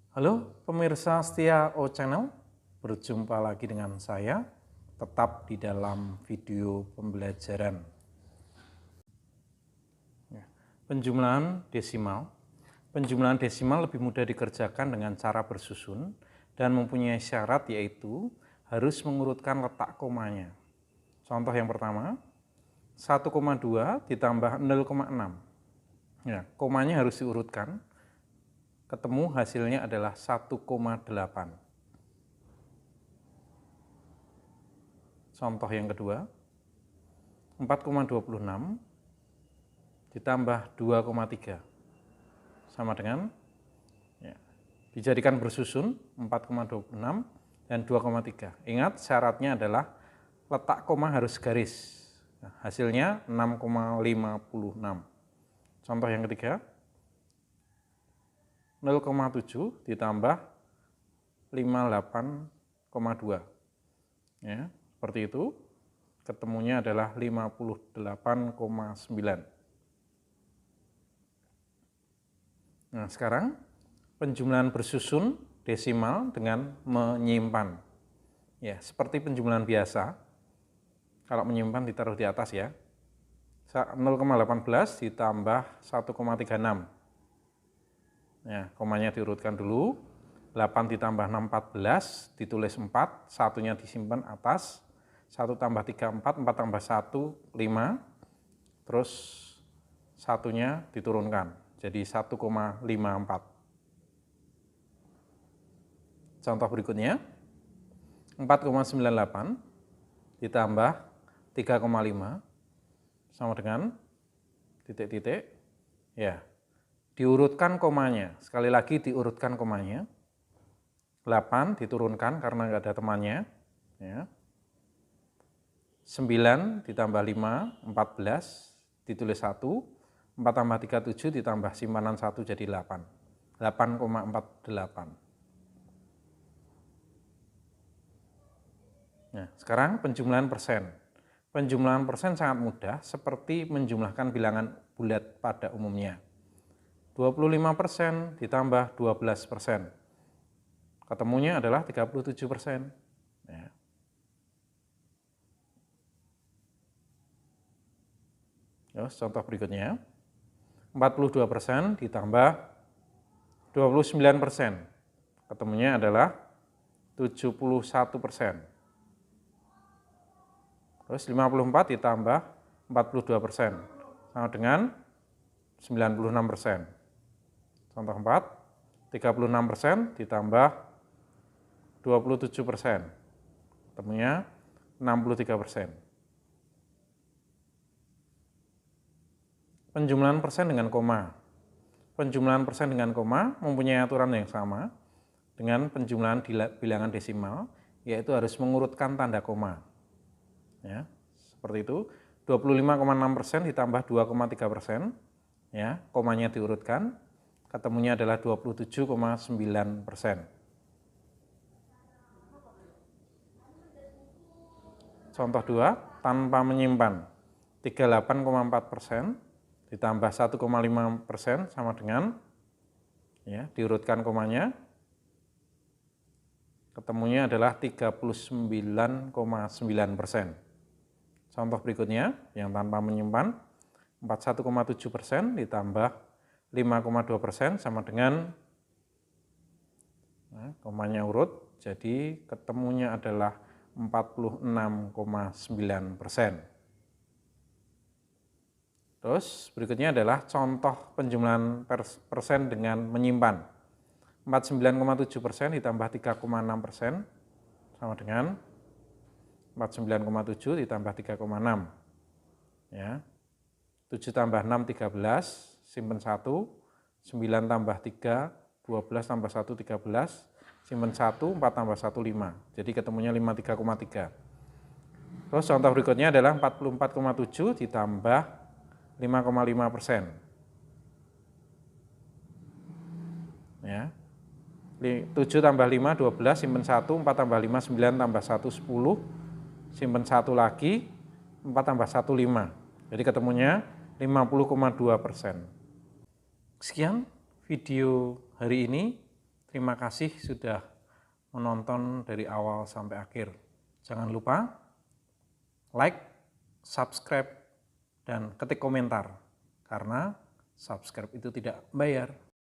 Halo pemirsa setia O Channel, berjumpa lagi dengan saya, tetap di dalam video pembelajaran. Penjumlahan desimal. Penjumlahan desimal lebih mudah dikerjakan dengan cara bersusun dan mempunyai syarat yaitu harus mengurutkan letak komanya. Contoh yang pertama, 1,2 ditambah 0,6. Ya, komanya harus diurutkan. Ketemu hasilnya adalah 1,8. Contoh yang kedua, 4,26 ditambah 2,3 sama dengan, dijadikan bersusun 4,26 dan 2,3. Ingat syaratnya adalah letak koma harus garis. Nah, hasilnya 6,56. Contoh yang ketiga, 0,7 ditambah 58,2. Ya, seperti itu. Ketemunya adalah 58,9. Nah, sekarang penjumlahan bersusun desimal dengan menyimpan. Ya, seperti penjumlahan biasa. Kalau menyimpan ditaruh di atas ya. 0,18 ditambah 1,36. Ya, komanya diurutkan dulu. 8 ditambah 6, 14, ditulis 4, satunya disimpan atas. 1 tambah 3, 4, 4 tambah 1, 5. Terus satunya diturunkan, jadi 1,54. Contoh berikutnya, 4,98 ditambah 3,5 sama dengan titik-titik. Ya, diurutkan komanya, sekali lagi diurutkan komanya. 8 diturunkan karena nggak ada temannya. Ya. 9 ditambah 5, 14, ditulis 1, 4 tambah 3, 7, ditambah simpanan 1 jadi 8. 8,48. Nah, sekarang penjumlahan persen. Penjumlahan persen sangat mudah, seperti menjumlahkan bilangan bulat pada umumnya. 25% ditambah 12%. Ketemunya adalah 37%. Ya. Contoh berikutnya, 42% ditambah 29%. Ketemunya adalah 71%. Terus 54 ditambah 42%, sama dengan 96%. Contoh 4, 36% ditambah 27%. Ketemunya 63%. Penjumlahan persen dengan koma. Penjumlahan persen dengan koma mempunyai aturan yang sama dengan penjumlahan bilangan desimal, yaitu harus mengurutkan tanda koma. Ya, seperti itu. 25,6% ditambah 2,3%. Ya, komanya diurutkan. Ketemunya adalah 27,9%. Contoh 2, tanpa menyimpan. 38,4% ditambah 1,5% sama dengan, ya, diurutkan komanya. Ketemunya adalah 39,9%. Contoh berikutnya, yang tanpa menyimpan, 41,7% ditambah 5,2% sama dengan, nah, komanya urut, jadi ketemunya adalah 46,9%. Terus berikutnya adalah contoh penjumlahan persen dengan menyimpan. 49,7% ditambah 3,6% sama dengan 49,7 ditambah 3,6. Ya. 7 tambah 6, 13, simpen 1, 9 tambah 3, 12 tambah 1, 13, simpen 1, 4 tambah 1, 5. Jadi ketemunya 53,3. Terus contoh berikutnya adalah 44,7 ditambah 5,5%. Ya. 7 tambah 5, 12, simpen 1, 4 tambah 5, 9 tambah 1, 10, simpen 1 lagi, 4 tambah 1, 5. Jadi ketemunya 50,2%. Sekian video hari ini. Terima kasih sudah menonton dari awal sampai akhir. Jangan lupa like, subscribe, dan ketik komentar, karena subscribe itu tidak bayar.